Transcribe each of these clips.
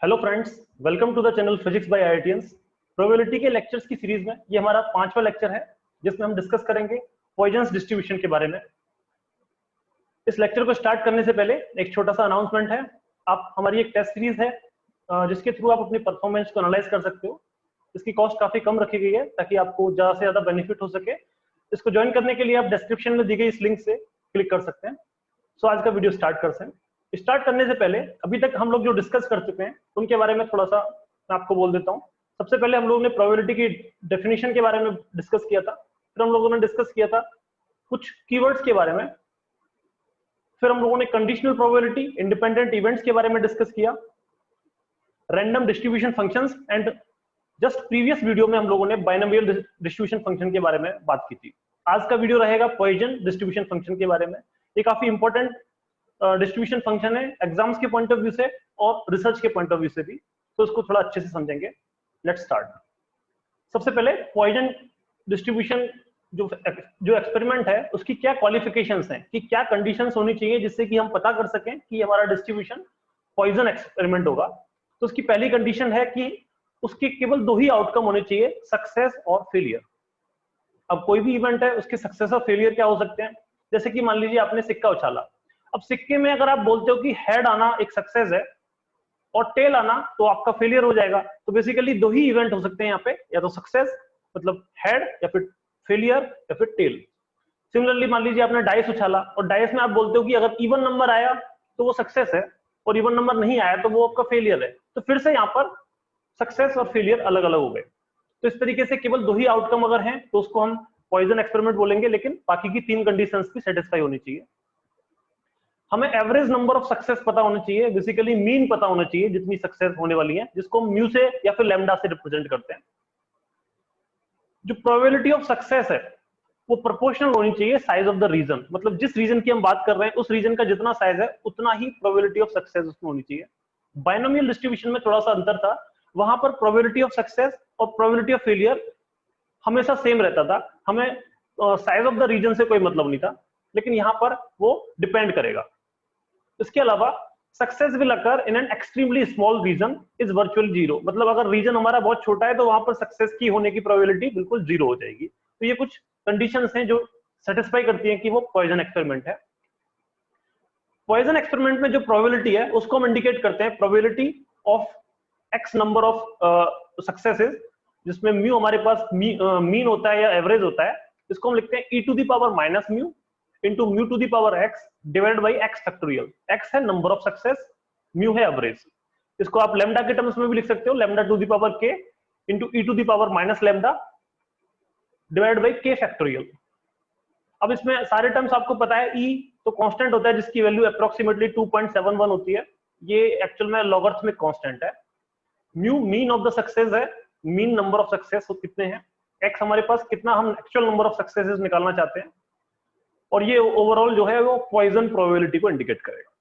Hello friends, welcome to the channel physics by IITians. Probability के lectures की series में ये हमारा 5वां लेक्चर है जिसमें हम डिस्कस करेंगे पॉइजन्स डिस्ट्रीब्यूशन के बारे में। इस लेक्चर को स्टार्ट करने से पहले एक छोटा सा अनाउंसमेंट है। आप हमारी एक टेस्ट सीरीज है जिसके थ्रू आप अपनी परफॉर्मेंस को एनालाइज कर सकते हो। इसकी कॉस्ट काफी कम रखी गई है ताकि आपको ज्यादा से ज्यादा बेनिफिट हो सके। इसको ज्वाइन करने के लिए आप डिस्क्रिप्शन में दी गई इस लिंक से क्लिक कर सकते हैं। सो आज का वीडियो स्टार्ट करते हैं। स्टार्ट करने से पहले अभी तक हम लोग जो डिस्कस कर चुके हैं उनके बारे में थोड़ा सा मैं आपको बोल देता हूँ। सबसे पहले हम लोगों ने प्रोबेबिलिटी की डेफिनेशन के बारे में डिस्कस किया था। फिर हम लोगों ने डिस्कस किया था कुछ कीवर्ड्स के बारे में। फिर हम लोगों ने कंडीशनल प्रोबेबिलिटी, इंडिपेंडेंट इवेंट्स के बारे में डिस्कस किया, random distribution functions and just previous video में हम लोगों ने बाइनोमियल डिस्ट्रीब्यूशन फंक्शन के बारे में बात की थी। आज का वीडियो रहेगा पॉइसन डिस्ट्रीब्यूशन फंक्शन के बारे में। ये काफी इंपॉर्टेंट डिस्ट्रीब्यूशन फंक्शन है एग्जाम्स के पॉइंट ऑफ व्यू से और रिसर्च के पॉइंट ऑफ व्यू से भी, तो इसको थोड़ा अच्छे से समझेंगे। Let's start. सबसे पहले पॉइसन डिस्ट्रीब्यूशन जो एक्सपेरिमेंट है उसकी क्या क्वालिफिकेशंस हैं, कि क्या कंडीशंस होनी चाहिए जिससे कि हम पता कर सकें कि हमारा डिस्ट्रीब्यूशन पॉइसन एक्सपेरिमेंट होगा। तो उसकी पहली कंडीशन है कि उसके केवल दो ही आउटकम होने चाहिए, सक्सेस और फेलियर। अब कोई भी इवेंट है उसके सक्सेस और फेलियर क्या हो सकते हैं। जैसे कि मान लीजिए आपने सिक्का उछाला। अब सिक्के में अगर आप बोलते हो कि हेड आना एक सक्सेस है और टेल आना तो आपका फेलियर हो जाएगा। तो बेसिकली दो ही इवेंट हो सकते हैं यहाँ पे, या तो सक्सेस मतलब हेड या फिर फेलियर या फिर टेल। सिमिलरली मान लीजिए आपने डाइस उछाला और डाइस में आप बोलते हो कि अगर इवन नंबर आया तो वो सक्सेस है और इवन नंबर नहीं आया तो वो आपका फेलियर है। तो फिर से यहाँ पर सक्सेस और फेलियर अलग अलग हो गए। तो इस तरीके से केवल दो ही आउटकम अगर हैं तो उसको हम पॉइसन एक्सपेरिमेंट बोलेंगे, लेकिन बाकी की तीन कंडीशंस भी सेटिस्फाई होनी चाहिए। हमें एवरेज नंबर ऑफ सक्सेस पता होना चाहिए, बेसिकली मीन पता होना चाहिए जितनी सक्सेस होने वाली है, जिसको हम म्यू से या फिर लैम्डा से रिप्रेजेंट करते हैं। जो प्रोबेबिलिटी ऑफ सक्सेस है वो प्रोपोर्शनल होनी चाहिए साइज ऑफ द रीजन, मतलब जिस रीजन की हम बात कर रहे हैं उस रीजन का जितना साइज है उतना ही प्रोबेबिलिटी ऑफ सक्सेस उसमें होनी चाहिए। बाइनोमियल डिस्ट्रीब्यूशन में थोड़ा सा अंतर था, वहां पर प्रोबेबिलिटी ऑफ सक्सेस और प्रोबेबिलिटी ऑफ फेलियर हमेशा सेम रहता था, हमें साइज ऑफ द रीजन से कोई मतलब नहीं था, लेकिन यहां पर वो डिपेंड करेगा। इसके अलावा success will occur in an extremely small region is virtual zero, मतलब अगर रीजन हमारा बहुत छोटा है तो वहां पर सक्सेस की होने की प्रोबेबिलिटी बिल्कुल जीरो हो जाएगी। तो ये कुछ कंडीशंस हैं जो सेटिस्फाई करती हैं कि वो पॉइसन एक्सपेरिमेंट है। पॉइसन एक्सपेरिमेंट में जो प्रोबेबिलिटी है उसको हम इंडिकेट करते हैं probability of x number of successes, जिसमें म्यू हमारे पास मीन होता है या एवरेज होता है। इसको हम लिखते हैं e to the power minus mu into mu to the power x divide by x factorial. X है नंबर ऑफ सक्सेस, म्यू है एवरेज। इसको आप लैम्डा के टर्म्स में भी लिख सकते हो, lambda to the power k into e to the power minus lambda divide by k factorial. अब इसमें सारे टर्म्स आपको पता है, ई तो कांस्टेंट होता है जिसकी वैल्यू अप्रोक्सीमेटली 2.71 होती है, ये एक्चुअल में लॉगरिथमिक कांस्टेंट है। Mu mean of the success है, मीन नंबर ऑफ सक्सेस कितने हैं। एक्स हमारे पास कितना हम एक्चुअल नंबर ऑफ सक्सेसेस निकालना चाहते हैं, और ये ओवरऑल जो है वो पॉइसन प्रोबेबिलिटी को इंडिकेट करेगा।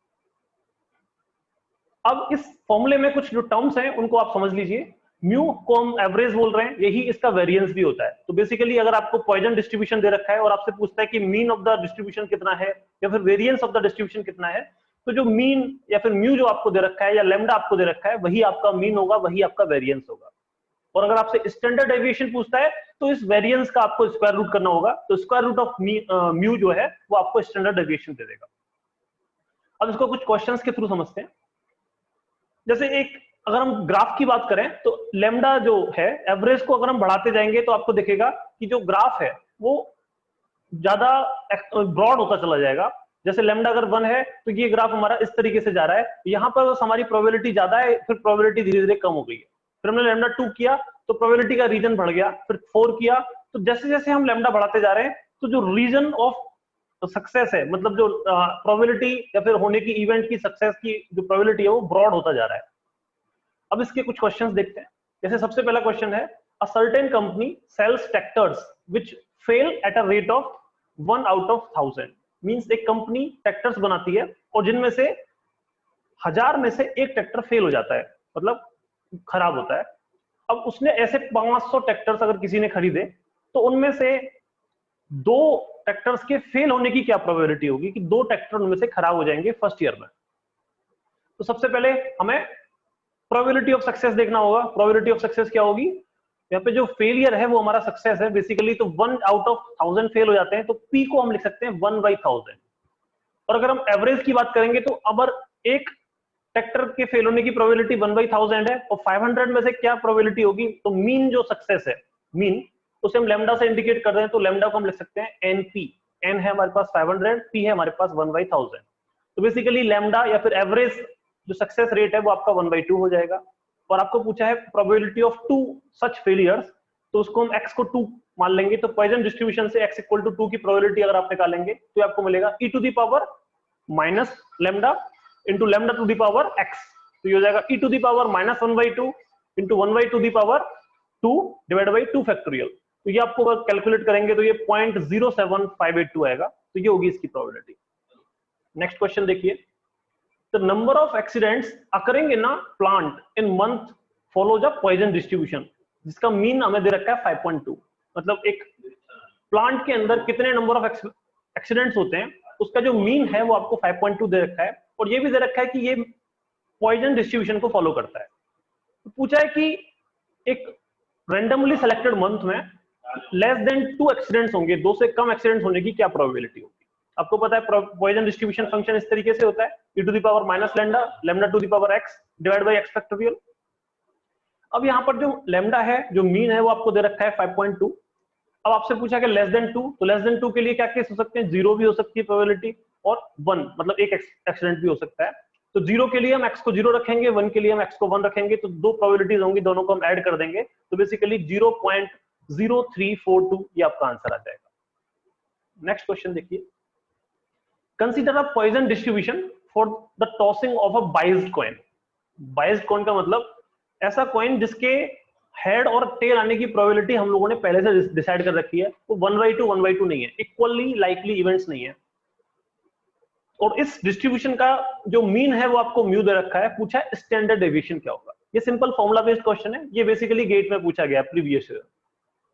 अब इस फॉर्मूले में कुछ जो टर्म्स हैं उनको आप समझ लीजिए। म्यू को हम एवरेज बोल रहे हैं, यही इसका वेरिएंस भी होता है। तो बेसिकली अगर आपको पॉइसन डिस्ट्रीब्यूशन दे रखा है और आपसे पूछता है कि मीन ऑफ द डिस्ट्रीब्यूशन कितना है या फिर वेरिएंस ऑफ द डिस्ट्रीब्यूशन कितना है, तो जो मीन या फिर म्यू जो आपको दे रखा है या लैम्डा आपको दे रखा है वही आपका मीन होगा, वही आपका वेरिएंस होगा। और अगर आपसे स्टैंडर्ड डेविएशन पूछता है तो इस वेरिएंस का आपको स्क्वायर रूट करना होगा, तो स्क्वायर रूट ऑफ म्यू जो है वो आपको स्टैंडर्ड डेविएशन दे देगा। अब इसको कुछ क्वेश्चंस के थ्रू समझते हैं। जैसे एक अगर हम ग्राफ की बात करें तो लैम्डा जो है एवरेज को अगर हम बढ़ाते जाएंगे तो आपको दिखेगा कि जो ग्राफ है वो ज्यादा ब्रॉड होता चला जाएगा। जैसे लैम्डा अगर 1 है तो ये ग्राफ हमारा इस तरीके से जा रहा है, यहाँ पर बस हमारी प्रोबेबिलिटी ज्यादा है, फिर प्रोबेबिलिटी धीरे धीरे कम हो गई है। फिर हमने लैम्डा 2 किया तो प्रोबेबिलिटी का रीजन बढ़ गया, फिर 4 किया, तो जैसे जैसे हम लैम्डा बढ़ाते जा रहे हैं तो जो रीजन ऑफ सक्सेस है, मतलब जो प्रोबेबिलिटी या फिर होने की इवेंट की सक्सेस की जो प्रोबेबिलिटी है वो ब्रॉड होता जा रहा है। अब इसके कुछ क्वेश्चंस देखते हैं। जैसे सबसे पहला क्वेश्चन है, a certain company sells tractors which fail at a rate of 1 out of 1000। Means एक कंपनी ट्रैक्टर्स बनाती है और जिनमें से 1000 में से एक ट्रैक्टर फेल हो जाता है, मतलब खराब होता है। अब उसने ऐसे 500 ट्रैक्टर्स अगर किसी ने खरीदे तो उनमें से दो ट्रैक्टर्स के फेल होने की क्या प्रोबेबिलिटी होगी कि दो ट्रैक्टर उनमें से खराब हो जाएंगे फर्स्ट ईयर में। तो सबसे पहले हमें प्रोबेबिलिटी ऑफ सक्सेस देखना होगा। प्रोबेबिलिटी ऑफ सक्सेस क्या होगी, यहाँ पे जो फेलियर है वो हमारा सक्सेस है बेसिकली, तो 1 आउट ऑफ 1000 फेल हो जाते हैं, तो P को हम लिख सकते हैं 1/1000। और अगर हम एवरेज की बात करेंगे तो अगर एक टेक्टर के फेल होने की प्रोबेबिलिटी 1/1000 है और 500 में से क्या प्रोबेबिलिटी होगी, तो मीन जो सक्सेस है, मीन उसे हम लैम्डा से इंडिकेट कर रहे हैं, तो लैम्डा को हम लिख सकते हैं NP। n है हमारे पास 500, P है हमारे पास 1/1000। तो बेसिकली लैम्डा या फिर एवरेज जो सक्सेस रेट है वो आपका 1/2 हो जाएगा। और आपको पूछा है प्रोबेबिलिटी ऑफ 2 सच फेलियर्स, तो उसको हम x को 2 मान लेंगे, तो पॉइजन डिस्ट्रीब्यूशन से x = 2 की प्रोबेबिलिटी अगर आप निकालेंगे तो आपको मिलेगा e to the power minus lambda into lambda to the power x। तो ये हो जाएगा e to the power -1/2 into 1/2 the power 2 divide by 2 factorial. तो ये आपको अगर कैलकुलेट करेंगे तो ये 0.07582 आएगा, तो ये होगी इसकी प्रोबेबिलिटी। नेक्स्ट क्वेश्चन देखिए, the number of accidents occurring in a plant in month follows a Poisson distribution, जिसका मीन हमें दे रखा है 5.2। मतलब एक प्लांट के अंदर कितने नंबर ऑफ एक्सीडेंट्स होते हैं उसका जो मीन है वो आपको 5.2 दे रखा है, और ये भी दे रखा है कि ये पॉइजन डिस्ट्रीब्यूशन को फॉलो करता है। तो पूछा है कि एक रैंडमली सेलेक्टेड मंथ में लेस देन 2 एक्सीडेंट्स होंगे, 2 से कम एक्सीडेंट्स होने की क्या प्रोबेबिलिटी होगी। आपको पता है पॉइजन डिस्ट्रीब्यूशन फंक्शन इस तरीके से होता है, e to the power minus lambda lambda to the power x divide by x factorial. अब यहाँ पर जो लैम्डा है, जो मीन है वो आपको दे रखा है 5.2। अब आपसे पूछा कि लेस देन 2, तो लेस देन 2 के लिए क्या केस हो सकते हैं, 0 भी हो सकती है प्रोबेबिलिटी, और 1 मतलब एक एक्सीडेंट भी हो सकता है। तो 0 के लिए हम x को 0 रखेंगे, 1 के लिए हम x को 1 रखेंगे, तो 2 प्रोबेबिलिटीज होंगी, दोनों को हम ऐड कर देंगे, तो बेसिकली 0.0342 ये आपका आंसर आ जाएगा। नेक्स्ट क्वेश्चन देखिए, consider a Poisson distribution for the tossing of a biased coin. Biased coin का मतलब ऐसा कॉइन जिसके हेड और टेल आने की प्रोबेबिलिटी हम लोगों ने पहले से डिसाइड कर रखी है, वो 1/2 नहीं है, इक्वली लाइकली इवेंट्स नहीं है। और इस डिस्ट्रीब्यूशन का जो मीन है वो आपको म्यू दे रखा है। पूछा है स्टैंडर्ड डेविएशन क्या होगा। ये सिंपल फॉर्मूला बेस्ड क्वेश्चन है, ये बेसिकली गेट में पूछा गया प्रीवियस ईयर।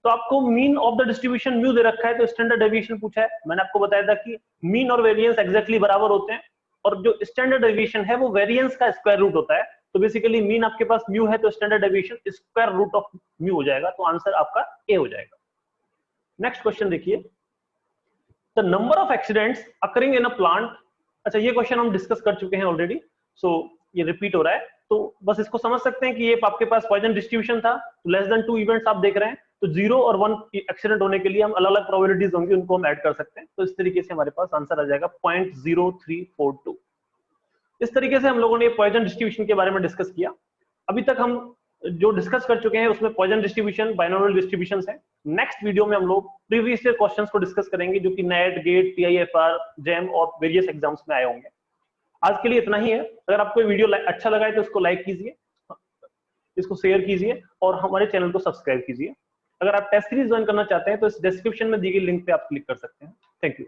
तो आपको mean of the distribution mu दे रखा है, तो स्टैंडर्ड डेविएशन पूछा है। मैंने आपको बताया था कि मीन और वेरिएंस एग्जैक्टली बराबर होते हैं, और जो स्टैंडर्ड डेविएशन है वो वेरिएंस का स्क्वायर रूट होता है। तो बेसिकली मीन आपके पास म्यू है, तो standard deviation square root of mu हो जाएगा, तो आंसर आपका ए हो जाएगा। नेक्स्ट क्वेश्चन देखिए, the number of accidents occurring in a plant. अच्छा, ये क्वेश्चन हम डिस्कस कर चुके हैं ऑलरेडी, सो ये रिपीट हो रहा है, तो बस इसको समझ सकते हैं कि ये आपके पास पॉइजन डिस्ट्रीब्यूशन था, तो लेस देन 2 इवेंट्स आप देख रहे हैं, तो 0 और 1 एक्सीडेंट होने के लिए हम अलग अलग प्रोबेबिलिटीज होंगी, उनको हम ऐड कर सकते हैं। तो इस तरीके से हमारे पास आंसर आ जाएगा 0.0342। इस तरीके से हम लोगों ने पॉइजन डिस्ट्रीब्यूशन के बारे में डिस्कस किया। अभी तक हम जो डिस्कस कर चुके हैं उसमें पॉइजन डिस्ट्रीब्यूशन, बाइनोमियल डिस्ट्रीब्यूशंस हैं। नेक्स्ट वीडियो में हम लोग प्रीवियस ईयर क्वेश्चंस को डिस्कस करेंगे, जो कि नेट, गेट, टीआईएफआर, जेम और वेरियस एग्जाम्स में आए होंगे। आज के लिए इतना ही है। अगर आपको वीडियो अच्छा लगा है तो इसको लाइक कीजिए, इसको शेयर कीजिए और हमारे चैनल को सब्सक्राइब कीजिए। अगर आप टेस्ट सीरीज ज्वाइन करना चाहते हैं तो इस डिस्क्रिप्शन में दी गई लिंक पे आप क्लिक कर सकते हैं। Thank you.